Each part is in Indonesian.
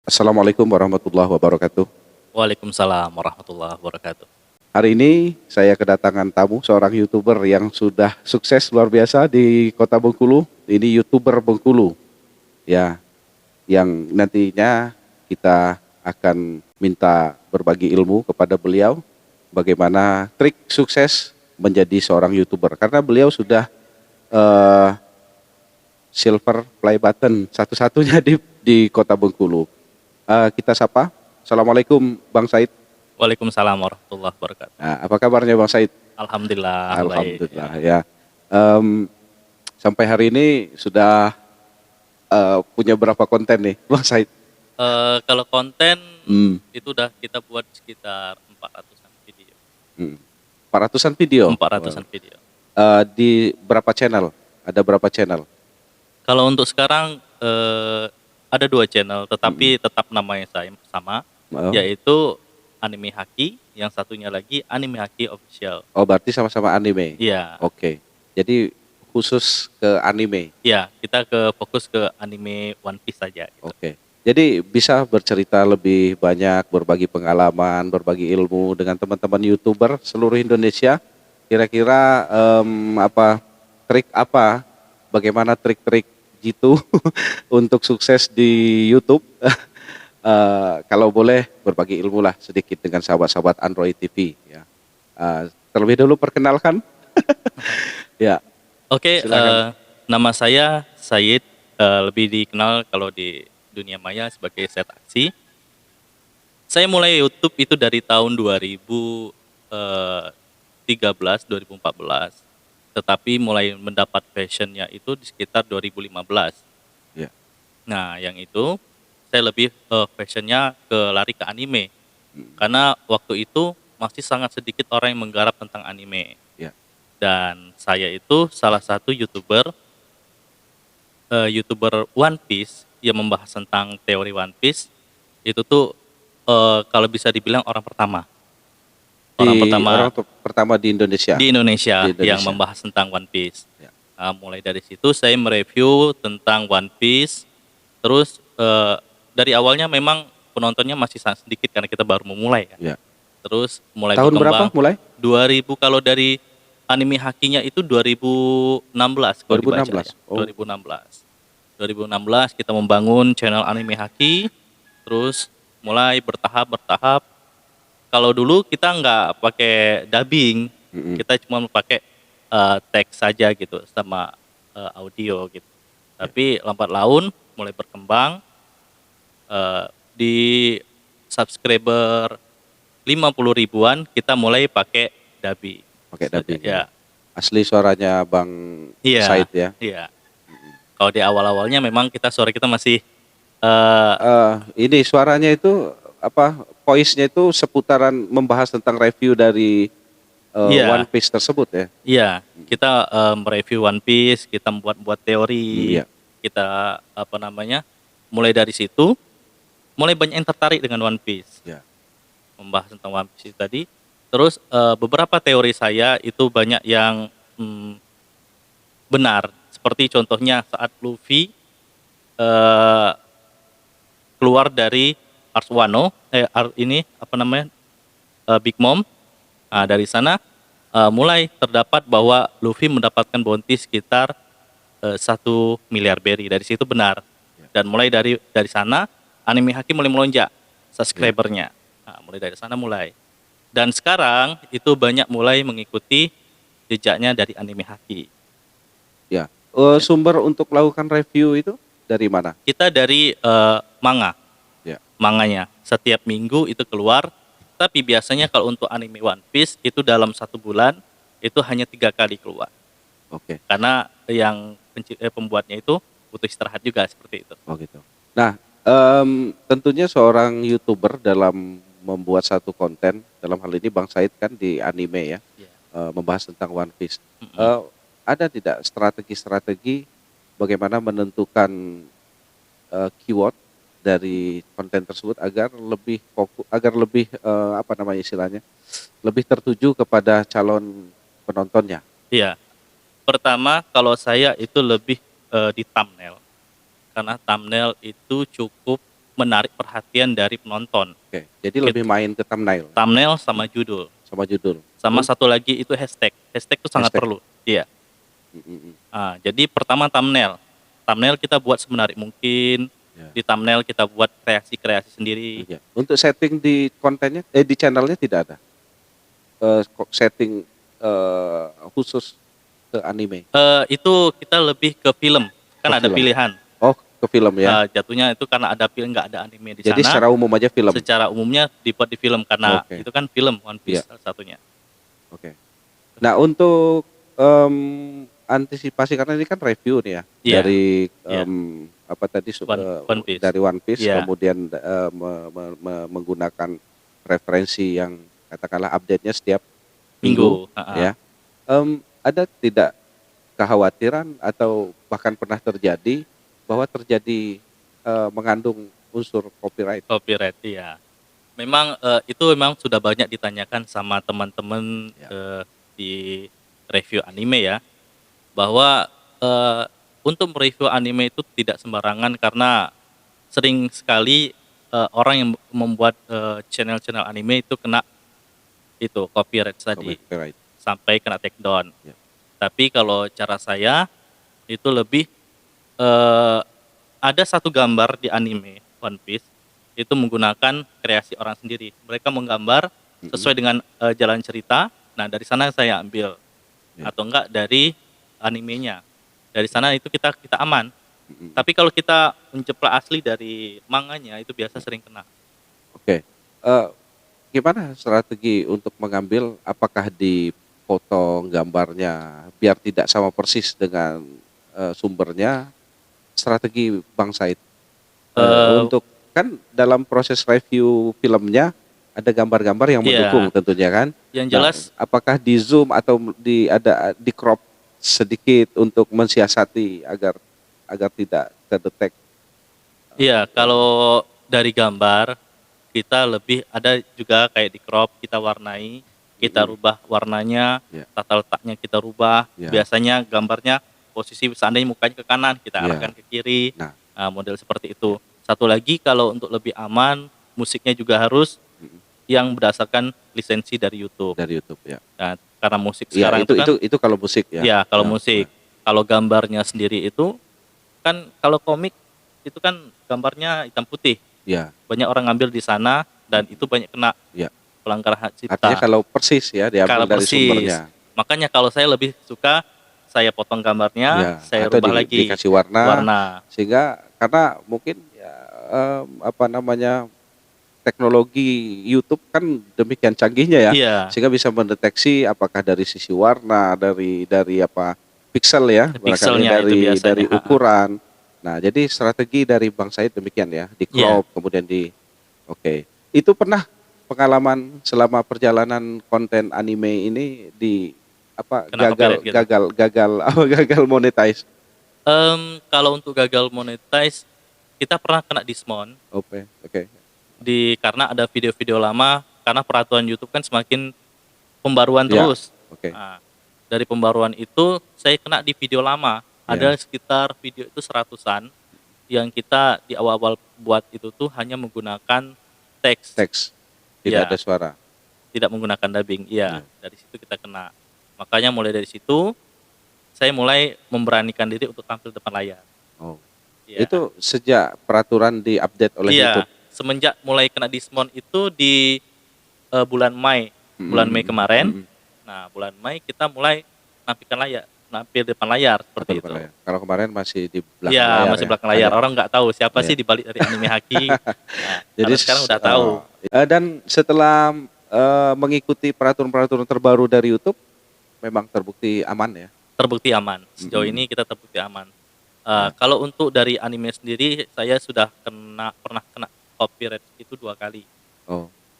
Assalamualaikum warahmatullahi wabarakatuh. Waalaikumsalam warahmatullahi wabarakatuh. Hari ini saya kedatangan tamu seorang YouTuber yang sudah sukses luar biasa di Kota Bengkulu. Ini YouTuber Bengkulu, ya, yang nantinya kita akan minta berbagi ilmu kepada beliau bagaimana trik sukses menjadi seorang YouTuber. Karena beliau sudah eh, silver play button satu-satunya di Kota Bengkulu. Kita sapa. Assalamualaikum Bang Said. Waalaikumsalam warahmatullahi wabarakatuh. Nah, apa kabarnya Bang Said? Alhamdulillah baik. Alhamdulillah ya. Em, Sampai hari ini sudah punya berapa konten nih Bang Said? Kalau konten Hmm, itu udah kita buat sekitar 400-an video. hmm. 400-an video. 400-an video. Di berapa channel? Ada berapa channel? Kalau untuk sekarang ada 2 channel tetapi tetap namanya sama, Oh, yaitu Anime Haki, yang satunya lagi Anime Haki Official. oh, berarti sama-sama anime. Iya. Oke. Jadi khusus ke anime. Iya, kita fokus ke anime One Piece saja gitu. Oke. Jadi bisa bercerita lebih banyak, berbagi pengalaman, berbagi ilmu dengan teman-teman YouTuber seluruh Indonesia. Kira-kira trik apa? Bagaimana trik-trik jitu untuk sukses di YouTube? Kalau boleh berbagi ilmu lah sedikit dengan sahabat-sahabat Android TV. Ya. Terlebih dulu perkenalkan. Ya, Oke, silakan. nama saya Sayid, lebih dikenal kalau di dunia maya sebagai Set Aksi. Saya mulai YouTube itu dari tahun 2013, 2014, tetapi mulai mendapat passionnya itu di sekitar 2015. Ya. Nah, yang itu saya lebih passionnya lari ke anime, Hmm, karena waktu itu masih sangat sedikit orang yang menggarap tentang anime. ya. Dan saya itu salah satu YouTuber One Piece yang membahas tentang teori One Piece. Itu tuh kalau bisa dibilang orang pertama Pertama di Indonesia. di Indonesia Di yang Indonesia. membahas tentang One Piece. Ya. Mulai dari situ saya mereview tentang One Piece. Terus dari awalnya memang penontonnya masih sangat sedikit karena kita baru memulai kan. Ya. Terus mulai Tahun berapa berkembang mulai? 2000, kalau dari anime hakinya itu 2016 kalau dibaca 2016. ya. Oh, 2016 kita membangun channel anime haki, terus mulai bertahap. Kalau dulu kita nggak pakai dubbing, mm-mm. kita cuma pakai teks saja gitu sama audio gitu. Tapi lambat laun mulai berkembang, di subscriber 50 ribuan kita mulai pakai dubbing. Pakai dubbing. Ya, Asli suaranya Bang iya, Said ya. iya. Kalau di awal-awalnya memang suara kita masih Ini suaranya itu voice-nya itu seputaran membahas tentang review dari iya, One Piece tersebut ya. iya. Kita mereview One Piece, kita membuat teori, Iya. kita mulai dari situ, mulai banyak yang tertarik dengan One Piece, Ya. membahas tentang One Piece tadi. Terus beberapa teori saya itu banyak yang benar, seperti contohnya saat Luffy eh, keluar dari Ars Wano, Big Mom. Nah, dari sana mulai terdapat bahwa Luffy mendapatkan bounty sekitar 1 miliar berry. Dari situ benar. Dan mulai dari sana anime haki mulai melonjak subscribernya. Nah, mulai dari sana mulai. Dan sekarang itu banyak mulai mengikuti jejaknya dari anime haki. Ya. Sumber untuk melakukan review itu dari mana? Kita dari manga. Ya. Manganya setiap minggu itu keluar. Tapi biasanya kalau untuk anime One Piece itu dalam 1 bulan itu hanya 3 kali keluar. Oke. Karena yang pembuatnya itu butuh istirahat juga seperti itu. Oh gitu. Nah, tentunya seorang YouTuber dalam membuat satu konten, dalam hal ini Bang Said kan di anime ya, Iya. membahas tentang One Piece. Mm-mm. Ada tidak strategi-strategi bagaimana menentukan keyword dari konten tersebut agar lebih fokus, agar lebih lebih tertuju kepada calon penontonnya? Iya. Pertama kalau saya itu lebih di thumbnail. Karena thumbnail itu cukup menarik perhatian dari penonton. Oke. Jadi lebih main ke thumbnail Thumbnail sama judul. sama judul. Sama satu lagi itu hashtag. Hashtag itu sangat Hashtag. perlu. Iya. Mm-mm. Jadi pertama thumbnail. Thumbnail kita buat semenarik mungkin. Ya. Di thumbnail kita buat kreasi-kreasi sendiri. Iya. Untuk setting di kontennya, di channelnya tidak ada setting khusus ke anime. Itu kita lebih ke film. Kan Ke ada film. pilihan. Oh, ke film ya. Jatuhnya itu karena ada film, nggak ada anime di Jadi sana. secara umum aja film. Secara umumnya dibuat di film karena Oke. itu kan film One Piece Iya. salah satunya. Oke. Nah, untuk antisipasi karena ini kan review nih ya Iya. dari Iya. apa tadi One Piece. dari One Piece, Iya. kemudian menggunakan referensi yang katakanlah update-nya setiap minggu, ya. Ada tidak kekhawatiran atau bahkan pernah terjadi bahwa terjadi mengandung unsur copyright? Copyright ya. Memang itu memang sudah banyak ditanyakan sama teman-teman di review anime ya, bahwa untuk mereview anime itu tidak sembarangan karena sering sekali orang yang membuat channel-channel anime itu kena itu copyright tadi, Copyright. sampai kena take down. Ya. Tapi kalau cara saya itu lebih ada satu gambar di anime One Piece itu menggunakan kreasi orang sendiri. Mereka menggambar sesuai dengan jalan cerita. Nah, dari sana saya ambil. Ya. Atau enggak dari animenya. Dari sana itu kita aman. Tapi kalau kita menceplak asli dari manganya itu biasa sering kena. Oke. Gimana strategi untuk mengambil, apakah di foto gambarnya biar tidak sama persis dengan sumbernya? Strategi Bang Said untuk kan dalam proses review filmnya ada gambar-gambar yang mendukung tentunya kan. Yang jelas apakah di zoom atau di crop sedikit untuk mensiasati agar tidak terdetek? Iya, kalau dari gambar kita lebih ada juga kayak di crop, kita warnai, kita rubah warnanya, tata letaknya kita rubah. Biasanya gambarnya posisi seandainya mukanya ke kanan, kita arahkan ke kiri. Nah, model seperti itu. Satu lagi kalau untuk lebih aman, musiknya juga harus yang berdasarkan lisensi dari YouTube. Dari YouTube ya. Nah, karena musik sekarang itu kalau musik ya. Ya, kalau musik. Kalau gambarnya sendiri itu kan kalau komik itu kan gambarnya hitam putih. Ya. Banyak orang ngambil di sana dan itu banyak kena pelanggaran hak cipta. Artinya kalau persis ya diambil dari sumbernya. Makanya kalau saya lebih suka saya potong gambarnya, saya atau rubah lagi dikasih warna. Sehingga karena mungkin teknologi YouTube kan demikian canggihnya ya. Sehingga bisa mendeteksi apakah dari sisi warna, dari pixel ya, pixelnya dari ukuran. Nah, jadi strategi dari Bang Said demikian ya, di crop kemudian Oke. Itu pernah pengalaman selama perjalanan konten anime ini gagal monetize? Kalau untuk gagal monetize kita pernah kena dismount. Oke. Karena ada video-video lama, karena peraturan YouTube kan semakin pembaruan terus. Nah, dari pembaruan itu saya kena di video lama. Ada sekitar video itu 100-an yang kita di awal-awal buat itu tuh hanya menggunakan teks. Tidak ada suara. Tidak menggunakan dubbing. Dari situ kita kena. Makanya mulai dari situ saya mulai memberanikan diri untuk tampil depan layar. Itu sejak peraturan diupdate oleh YouTube. Semenjak mulai kena dismount itu di bulan Mei kemarin. Nah, bulan Mei kita mulai nampil depan layar seperti itu. Kalau kemarin masih di belakang layar. Masih belakang layar. Orang nggak tahu siapa sih di balik dari anime Haki. Jadi sekarang udah tahu. Dan setelah mengikuti peraturan-peraturan terbaru dari YouTube, memang terbukti aman ya. Terbukti aman. Sejauh ini kita terbukti aman. Kalau untuk dari anime sendiri, saya sudah pernah kena copyright itu 2 kali.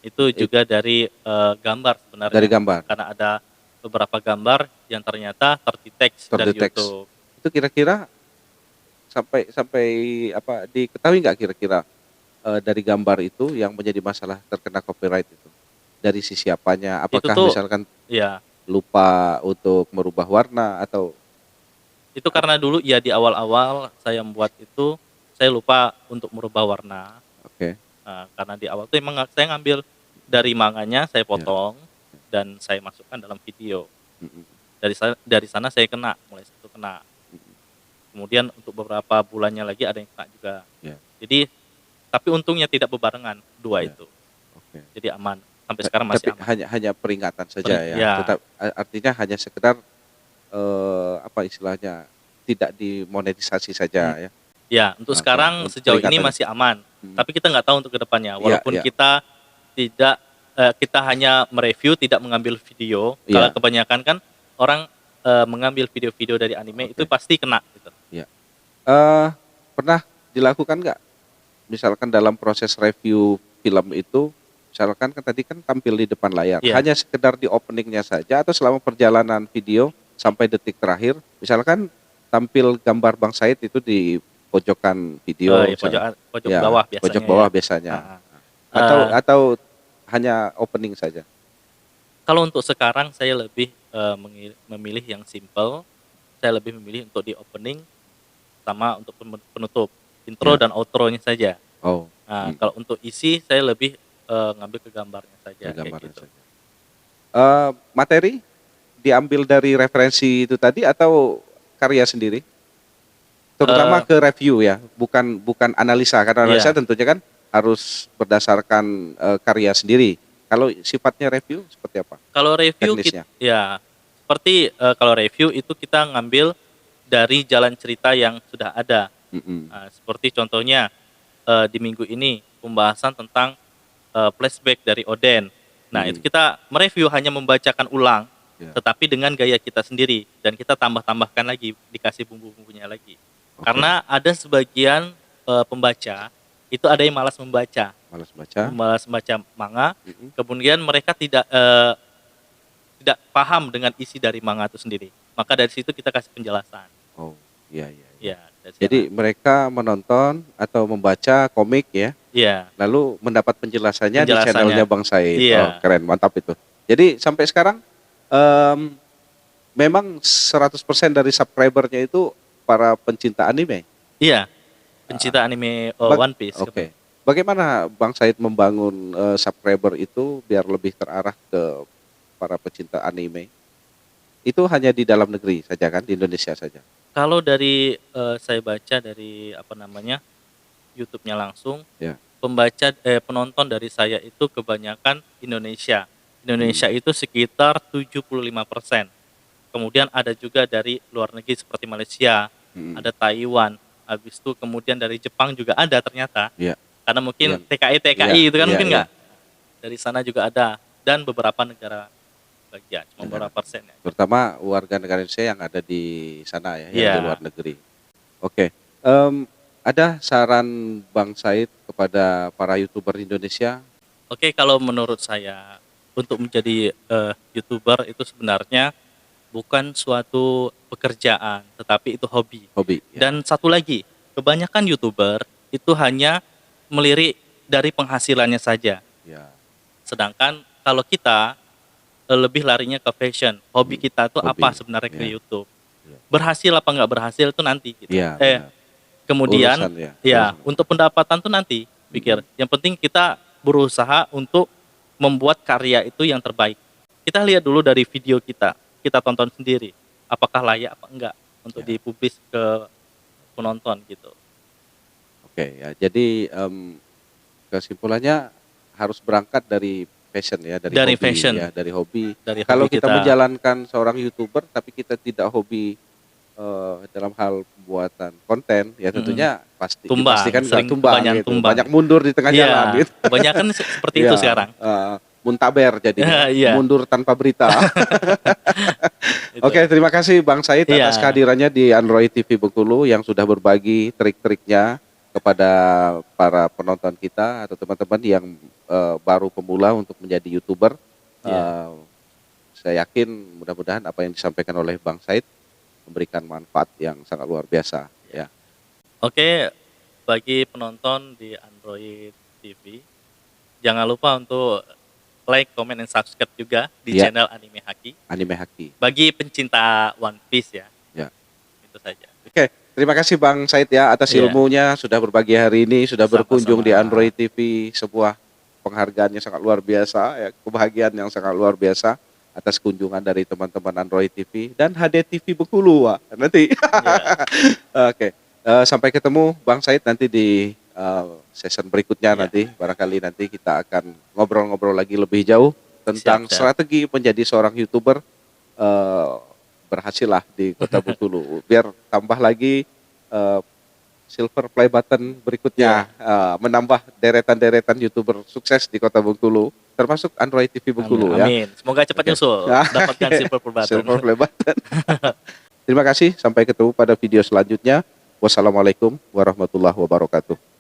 Itu juga dari gambar sebenarnya. Dari gambar. Karena ada beberapa gambar yang ternyata terdeteksi dari YouTube. Itu kira-kira sampai diketahui nggak kira-kira dari gambar itu yang menjadi masalah terkena copyright itu? Dari sisi apanya? Apakah misalkan lupa untuk merubah warna atau? Itu karena dulu di awal-awal saya membuat itu saya lupa untuk merubah warna. Oke. Karena di awal tuh emang saya ngambil dari manganya, saya Ya. potong dan saya masukkan dalam video. Mm-mm. Dari sana saya kena, mulai situ kena. Mm-mm. Kemudian untuk beberapa bulannya lagi ada yang kena juga. Ya. Jadi tapi untungnya tidak bebarengan dua Ya. itu. Oke. Jadi aman. Sampai sekarang masih Tapi aman. hanya peringatan saja ya. Ya, Tetap artinya hanya sekedar apa istilahnya, tidak dimonetisasi saja ya. ya untuk Oke. sekarang Untuk sejauh ini peringatan. masih aman. Mm. Tapi kita nggak tahu untuk kedepannya. Iya, Walaupun iya. kita tidak kita hanya mereview, tidak mengambil video. Kalau Iya. kebanyakan kan orang mengambil video-video dari anime Oke. itu pasti kena gitu. Pernah dilakukan nggak? Misalkan dalam proses review film itu, misalkan kan tadi kan tampil di depan layar, Iya. hanya sekedar di openingnya saja atau selama perjalanan video sampai detik terakhir, misalkan tampil gambar Bang Said itu di pojokan video, Ya, pojok ya, bawah biasanya. pojok bawah ya. biasanya, Ah. atau hanya opening saja. Kalau untuk sekarang saya lebih memilih yang simple. Saya lebih memilih untuk di opening sama untuk penutup, intro Ya. dan outro-nya saja. Oh, Kalau untuk isi saya lebih ngambil ke gambarnya saja. kayak gambarnya gitu. saja. Materi diambil dari referensi itu tadi atau karya sendiri? Terutama ke review ya, bukan analisa. Karena analisa Iya. tentunya kan harus berdasarkan karya sendiri. Kalau sifatnya review seperti apa? Kalau review Teknisnya. ya seperti kalau review itu kita ngambil dari jalan cerita yang sudah ada. Mm-mm. Seperti contohnya di minggu ini pembahasan tentang flashback dari Oden. Nah, itu kita mereview hanya membacakan ulang, Ya. tetapi dengan gaya kita sendiri dan kita tambah-tambahkan lagi, dikasih bumbu-bumbunya lagi. Oke. Karena ada sebagian pembaca itu ada yang malas membaca, Malas baca. manga, Mm-mm. kemudian mereka tidak paham dengan isi dari manga itu sendiri. Maka dari situ kita kasih penjelasan. Oh, iya. Ya, dari Jadi sana. mereka menonton atau membaca komik ya, Iya, lalu mendapat penjelasannya di Penjelasannya. channelnya Bang Said. Iya. Oh, keren, mantap itu. Jadi sampai sekarang memang 100% dari subscribernya itu para pencinta anime. iya. Pencinta anime One Piece. Oke. Bagaimana Bang Said membangun subscriber itu biar lebih terarah ke para pecinta anime? Itu hanya di dalam negeri saja kan, di Indonesia saja. Kalau dari saya baca dari YouTube-nya langsung, Ya. penonton dari saya itu kebanyakan Indonesia. Indonesia itu sekitar 75%. Kemudian ada juga dari luar negeri seperti Malaysia, ada Taiwan. Habis itu kemudian dari Jepang juga ada ternyata. Iya. Karena mungkin Iya. TKI itu kan Iya, mungkin iya. nggak. Dari sana juga ada dan beberapa negara bagian, cuma beberapa persen ya. Terutama warga negara Indonesia yang ada di sana ya, yang Iya. di luar negeri. Oke. Ada saran Bang Said kepada para YouTuber Indonesia? Oke, kalau menurut saya untuk menjadi YouTuber itu sebenarnya bukan suatu pekerjaan, tetapi itu hobi. Hobi. Ya. Dan satu lagi, kebanyakan YouTuber itu hanya melirik dari penghasilannya saja. Ya. Sedangkan kalau kita lebih larinya ke fashion. Hobi kita tuh Hobi, apa sebenarnya ke ya. YouTube. Ya. Berhasil apa nggak berhasil itu nanti gitu. Iya, benar. Kemudian Urusan, ya. Urusan. untuk pendapatan tuh nanti pikir. Yang penting kita berusaha untuk membuat karya itu yang terbaik. Kita lihat dulu dari video kita tonton sendiri apakah layak apa enggak untuk Ya. dipublis ke penonton gitu. Oke ya, jadi kesimpulannya harus berangkat dari passion ya, dari hobi Fashion. ya, dari hobi. Dari Kalau hobi kita menjalankan seorang YouTuber tapi kita tidak hobi dalam hal pembuatan konten, ya tentunya pasti Tumbang, kan sering tumbang kebanyakan gitu. tumbang. Banyak mundur di tengah jalan gitu. Kebanyakan seperti itu Ya, sekarang. Muntaber jadi Iya. mundur tanpa berita. Itu. Oke, terima kasih Bang Said Iya. atas kehadirannya di Android TV Bengkulu yang sudah berbagi trik-triknya kepada para penonton kita atau teman-teman yang baru pemula untuk menjadi YouTuber. Iya. Saya yakin mudah-mudahan apa yang disampaikan oleh Bang Said memberikan manfaat yang sangat luar biasa ya. Oke, bagi penonton di Android TV, jangan lupa untuk like, comment, dan subscribe juga di Iya. channel Anime Haki. Anime Haki. Bagi pencinta One Piece ya. Ya. Itu saja. Oke, Terima kasih Bang Said ya atas Iya. ilmunya, sudah berbagi hari ini, sudah berkunjung di Sama-sama. Android TV, sebuah penghargaan yang sangat luar biasa, ya, kebahagiaan yang sangat luar biasa atas kunjungan dari teman-teman Android TV dan HD TV Bengkulu, Wak. Nanti. Iya. Oke, sampai ketemu Bang Said nanti di season berikutnya Iya. nanti. Barangkali nanti kita akan ngobrol-ngobrol lagi lebih jauh tentang Siap, siap. strategi menjadi seorang YouTuber berhasil lah di Kota Bengkulu. Biar tambah lagi silver play button berikutnya, menambah deretan-deretan YouTuber sukses di Kota Bengkulu, termasuk Android TV Bengkulu ya. Amin. Semoga cepat Oke. nyusul dapatkan silver button. Silver play button. Terima kasih, sampai ketemu pada video selanjutnya. Wassalamualaikum warahmatullahi wabarakatuh.